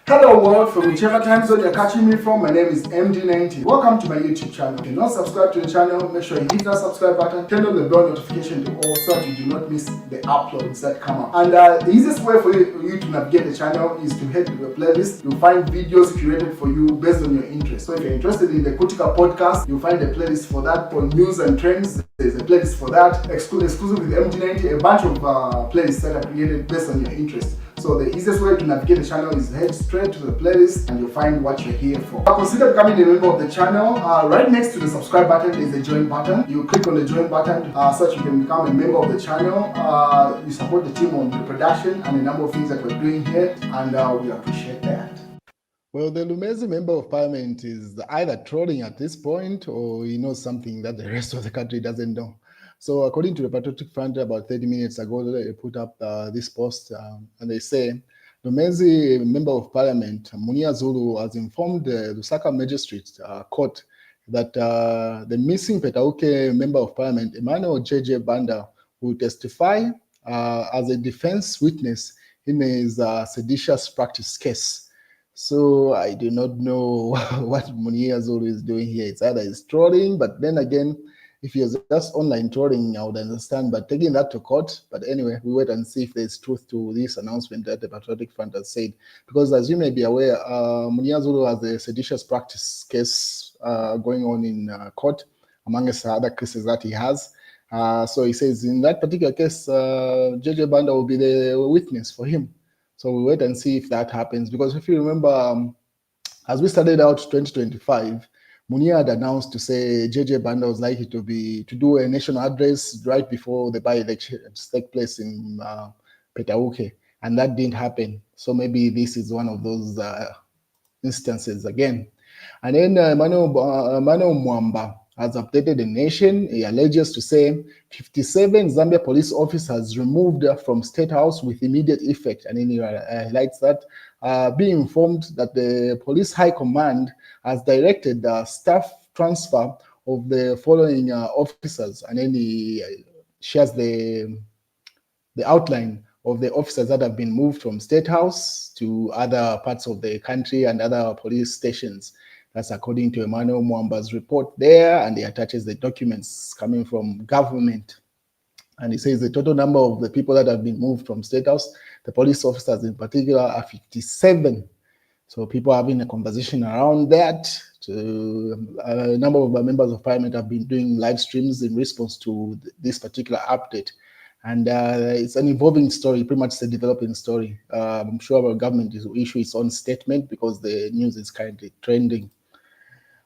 Hello world, from whichever time zone you're catching me from, my name is MD90. Welcome to my YouTube channel. If you're not subscribed to the channel, make sure you hit that subscribe button, turn on the bell notification to all so that you do not miss the uploads that come up. And the easiest way for you to navigate the channel is to head to the playlist. You'll find videos curated for you based on your interest. So if you're interested in the Kutika podcast, you'll find a playlist for that. For news and trends, there's a playlist for that. Exclusive with MD90, a bunch of playlists that are created based on your interest. So the easiest way to navigate the channel is head straight to the playlist and you'll find what you're here for. Consider becoming a member of the channel. Right next to the subscribe button is a join button. You click on the join button so that you can become a member of the channel. You support the team on the production and a number of things that we're doing here, and we appreciate that. Well, the Lumezi member of parliament is either trolling at this point or he knows something that the rest of the country doesn't know. So according to the Patriotic Front, about 30 minutes ago, they put up this post and they say, Lumezi member of parliament, Munia Zulu, has informed the Lusaka Magistrate Court that the missing Petauke member of parliament, Emmanuel JJ Banda, will testify as a defense witness in his seditious practice case. So I do not know what Munia Zulu is doing here. It's either he's trolling, but then again, if you're just online trolling, I would understand, but taking that to court. But anyway, we wait and see if there's truth to this announcement that the Patriotic Front has said. Because as you may be aware, Munia Zulu has a seditious practice case going on in court, amongst other cases that he has. So he says in that particular case, JJ Banda will be the witness for him. So we wait and see if that happens. Because if you remember, as we started out 2025, Munia had announced to say JJ Banda was likely to do a national address right before the by-elections take place in Petauke, and that didn't happen. So maybe this is one of those instances again. And then Emmanuel Mwamba has updated the nation. He alleges to say 57 Zambia police officers removed from State House with immediate effect. And then he highlights that being informed that the police high command has directed the staff transfer of the following officers. And then he shares the outline of the officers that have been moved from State House to other parts of the country and other police stations. That's according to Emmanuel Mwamba's report there, and he attaches the documents coming from government. And he says the total number of the people that have been moved from State House, the police officers in particular, are 57. So people are having a conversation around that. A number of members of parliament have been doing live streams in response to this particular update. And it's an evolving story, pretty much a developing story. I'm sure our government will issue its own statement because the news is currently trending.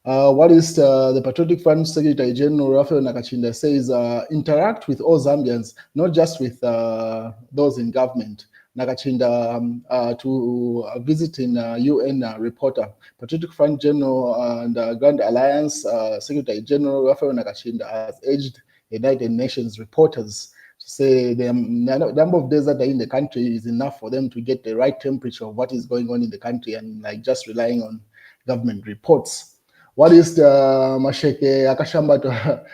What is the Patriotic Front Secretary General Raphael Nakachinda says, interact with all Zambians, not just with those in government. Nakachinda to visiting UN reporter. Patriotic Front General and Grand Alliance Secretary General Raphael Nakachinda has urged United Nations reporters to say the number of days that they're in the country is enough for them to get the right temperature of what is going on in the country, and like just relying on government reports. What is the Masheke Akashamba?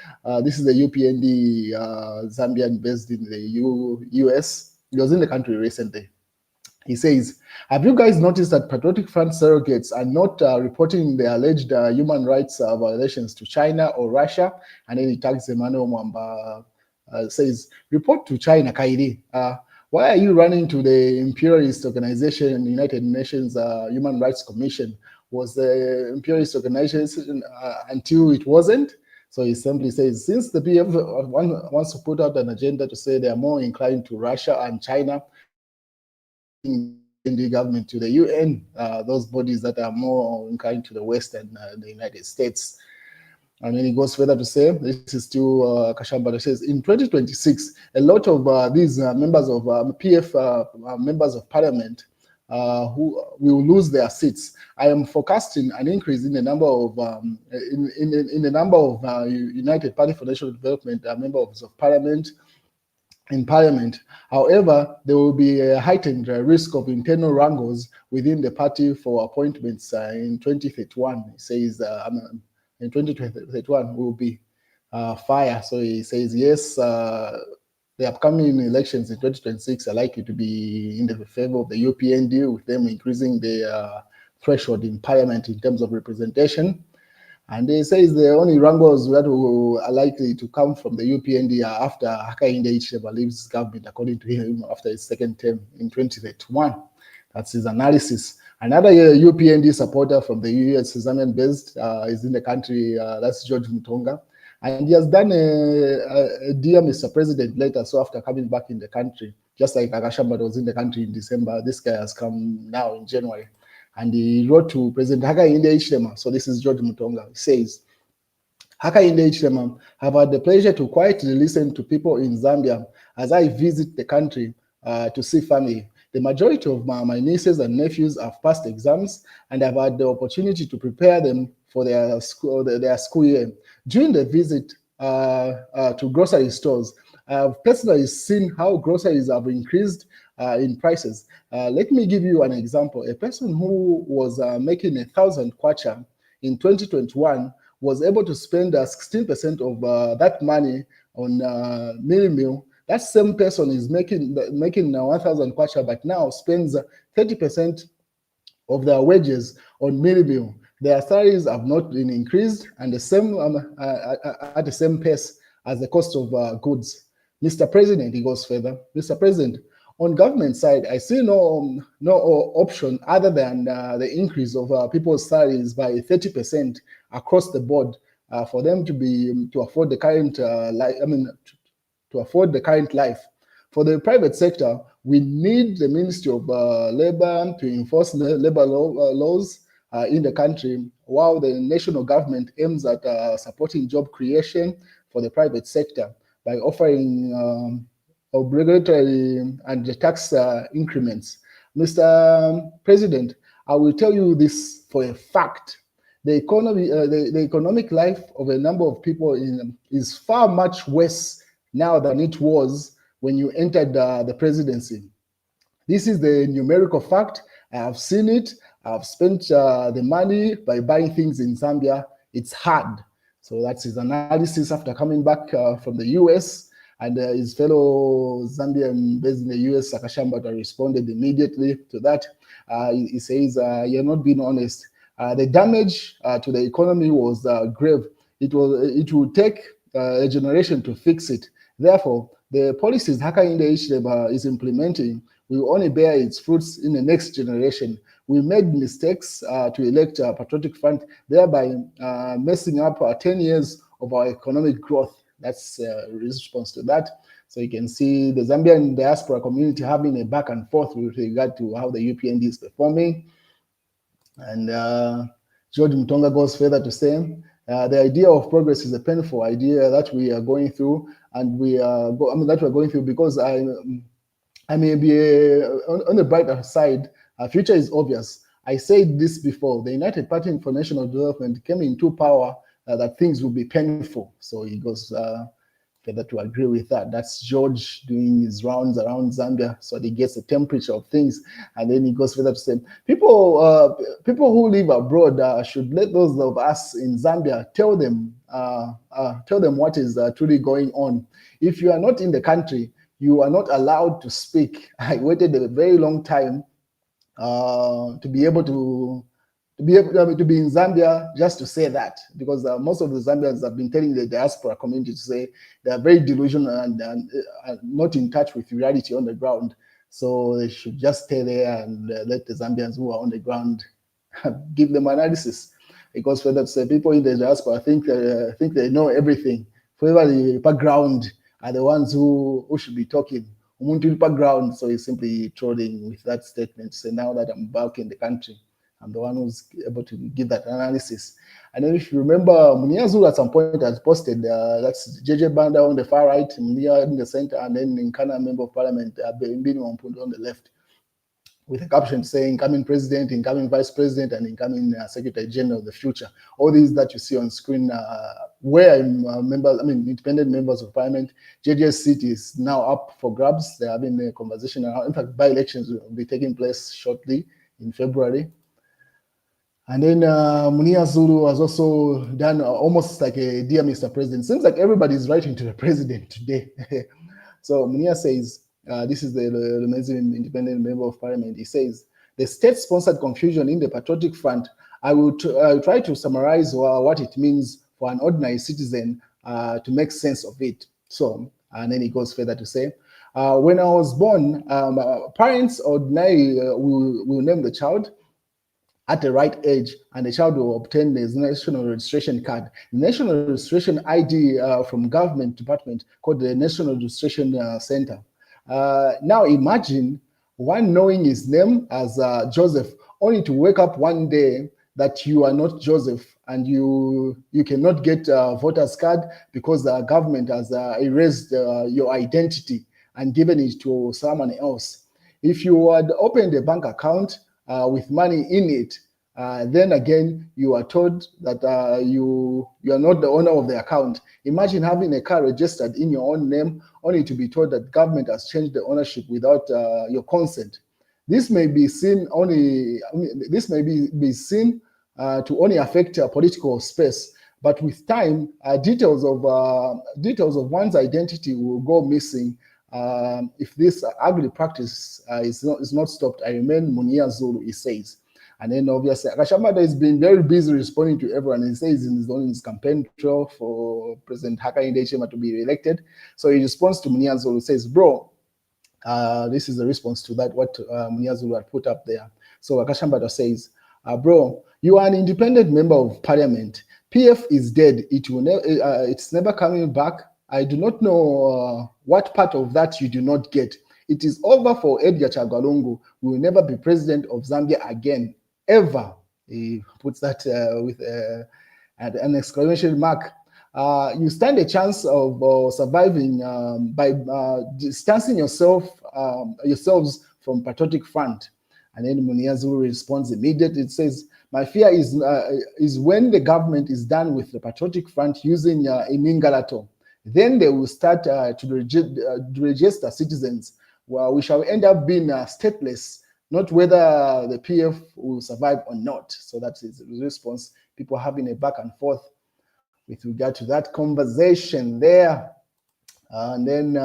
This is the UPND Zambian based in the US. He was in the country recently. He says, have you guys noticed that Patriotic Front surrogates are not reporting the alleged human rights violations to China or Russia? And then he tags Emmanuel Mwamba, says, report to China, Kairi. Why are you running to the imperialist organization, United Nations Human Rights Commission? Was the imperialist organization until it wasn't? So he simply says, since the PF wants to put out an agenda to say they are more inclined to Russia and China, in the government to the UN, those bodies that are more inclined to the West and the United States. And then he goes further to say, this is still Kashamba, says, in 2026, a lot of these members of PF, members of parliament, who will lose their seats. I am forecasting an increase in the number of in the number of United Party for National Development members of parliament in parliament. However, there will be a heightened risk of internal wrangles within the party for appointments in 2031. He says in 2031 will be fire. So he says yes. the upcoming elections in 2026 are likely to be in the favor of the UPND, with them increasing their threshold in parliament in terms of representation. And they say the only wrangles that are likely to come from the UPND are after Hakainde Hichilema leaves government, according to him, after his second term in 2031. That's his analysis. Another UPND supporter from the US, Zambian-based, is in the country. That's George Mutonga. And he has done a Dear Mr. President letter, so after coming back in the country, just like Akashamba was in the country in December, this guy has come now in January. And he wrote to President Hakainde Hichilema. So this is George Mutonga. He says, Hakainde Hichilema, have had the pleasure to quietly listen to people in Zambia as I visit the country to see family. The majority of my nieces and nephews have passed exams and have had the opportunity to prepare them for their school year. During the visit to grocery stores, I have personally seen how groceries have increased in prices. Let me give you an example. A person who was making 1,000 kwacha in 2021 was able to spend 16% of that money on meal meal. That same person is making 1,000 kwacha, but now spends 30% of their wages on meal meal. Their salaries have not been increased, and the same at the same pace as the cost of goods. Mr. President, he goes further. Mr. President, on government side, I see no option other than the increase of people's salaries by 30% across the board for them to afford the current to afford the current life. For the private sector, we need the Ministry of Labor to enforce labor laws in the country, while the national government aims at supporting job creation for the private sector by offering obligatory and tax increments. Mr. President, I will tell you this for a fact. The economic life of a number of people is far much worse now than it was when you entered the presidency. This is the numerical fact. I have seen it. I've spent the money by buying things in Zambia. It's hard. So that's his analysis after coming back from the US. And his fellow Zambian based in the US, Sakashamba, responded immediately to that. He says, you're not being honest. The damage to the economy was grave. It will take a generation to fix it. Therefore, the policies Hakainde Hichilema is implementing will only bear its fruits in the next generation. We made mistakes to elect a patriotic front, thereby messing up 10 years of our economic growth. That's a response to that. So you can see the Zambian diaspora community having a back and forth with regard to how the UPND is performing. And George Mutonga goes further to say, the idea of progress is a painful idea that we are going through, and that we're going through because I may be on the brighter side. Our future is obvious. I said this before. The United Party for National Development came into power that things will be painful. So he goes further to agree with that. That's George doing his rounds around Zambia, so that he gets the temperature of things, and then he goes further to say, people who live abroad should let those of us in Zambia tell them what is truly going on. If you are not in the country, you are not allowed to speak. I waited a very long time to be able to be in Zambia just to say that, because most of the Zambians have been telling the diaspora community to say they are very delusional and not in touch with reality on the ground. So they should just stay there and let the Zambians who are on the ground give them analysis. It goes further to say people in the diaspora think they know everything. Whoever the background are the ones who should be talking. Umuntu background, so he's simply trolling with that statement. Say, now that I'm back in the country, I'm the one who's able to give that analysis. And then if you remember, Munia Zulu at some point has posted, that's JJ Banda on the far right, Munia in the center, and then Nkana Member of Parliament, Mbini Wampundu on the left, with a caption saying incoming president, incoming vice president, and incoming secretary general of the future. All these that you see on screen were independent members of parliament. JJ's seat is now up for grabs. They're having a conversation around. In fact, by-elections will be taking place shortly in February. And then Munia Zulu has also done almost like a Dear Mr. President. Seems like everybody's writing to the president today. So Munia says, this is the Lumezi independent member of parliament. He says, the state-sponsored confusion in the Patriotic Front, I will try to summarize what it means for an ordinary citizen to make sense of it. So, and then he goes further to say, when I was born, parents ordinarily will name the child at the right age, and the child will obtain the national registration card. The national registration ID from government department called the National Registration Center. Now imagine one knowing his name as Joseph, only to wake up one day that you are not Joseph and you cannot get a voter's card because the government has erased your identity and given it to someone else. If you had opened a bank account with money in it, then again, you are told that you are not the owner of the account. Imagine having a car registered in your own name, only to be told that government has changed the ownership without your consent. This may be seen only. This may be seen to only affect political space, but with time, details of one's identity will go missing if this ugly practice is not stopped. I remain Munia Zulu, he says. And then obviously, Akashamada has been very busy responding to everyone. He says he's on his campaign trail for President Hakainde Hichilema to be re-elected. So he responds to Munia Zulu, says, bro, this is the response to that, what Munia Zulu had put up there. So Akashamada says, bro, you are an independent member of parliament. PF is dead. It's never coming back. I do not know what part of that you do not get. It is over for Edgar Chagwa Lungu. We will never be president of Zambia again, ever. He puts that with an exclamation mark. You stand a chance of surviving by distancing yourselves from Patriotic Front. And then Munia Zulu responds immediately. It says, my fear is when the government is done with the Patriotic Front using Imingalato, then they will start to register citizens. Well, we shall end up being stateless, not whether the PF will survive or not. So that's his response. People having a back and forth with regard to that conversation there. And then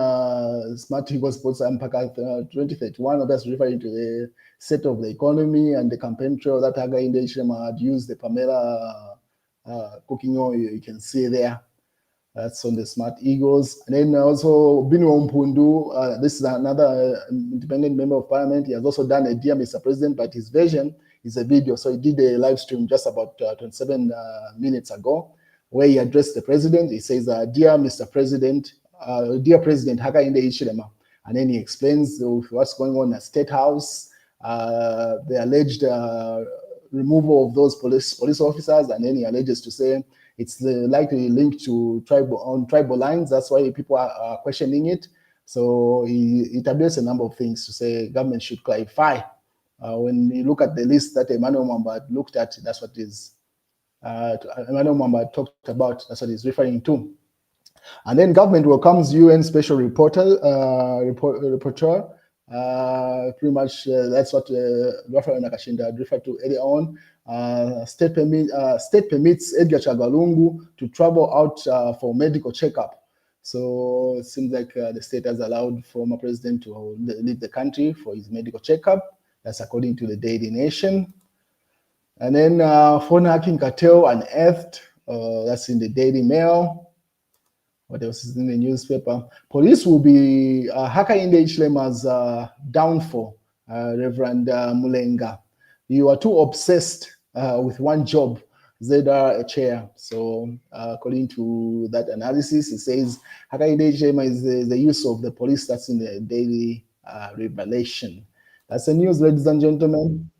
Smart Hugo Sports Empire 2031, obviously referring to the state of the economy and the campaign trail that Hakainde Hichilema had used, the Pamela cooking oil, you can see there. That's on the Smart Eagles. And then also Binu Mpundu, this is another independent member of parliament. He has also done a Dear Mr. President, but his version is a video. So he did a live stream just about 27 minutes ago, where he addressed the president. He says, Dear Mr. President, Dear President Hakainde Hichilema. And then he explains what's going on at State House, the alleged removal of those police officers, and then he alleges to say it's likely linked to tribal lines. That's why people are questioning it. So he tabulates a number of things to say government should clarify. When you look at the list that Emmanuel Mwamba looked at, that's what is Emmanuel Mwamba talked about. That's what he's referring to. And then government welcomes UN special rapporteur. Pretty much that's what Rafael Nakashinda had referred to earlier on. State permits Edgar Chagwa Lungu to travel out for medical checkup. So it seems like the state has allowed former president to leave the country for his medical checkup. That's according to the Daily Nation. And then phone hacking cartel unearthed. That's in the Daily Mail. What else is in the newspaper? Police will be Hakainde Hichilema's downfall, Reverend Mulenga. You are too obsessed with one job, ZR a chair. So according to that analysis, it says Hakainde Hichilema is the use of the police. That's in the Daily Revelation. That's the news, ladies and gentlemen.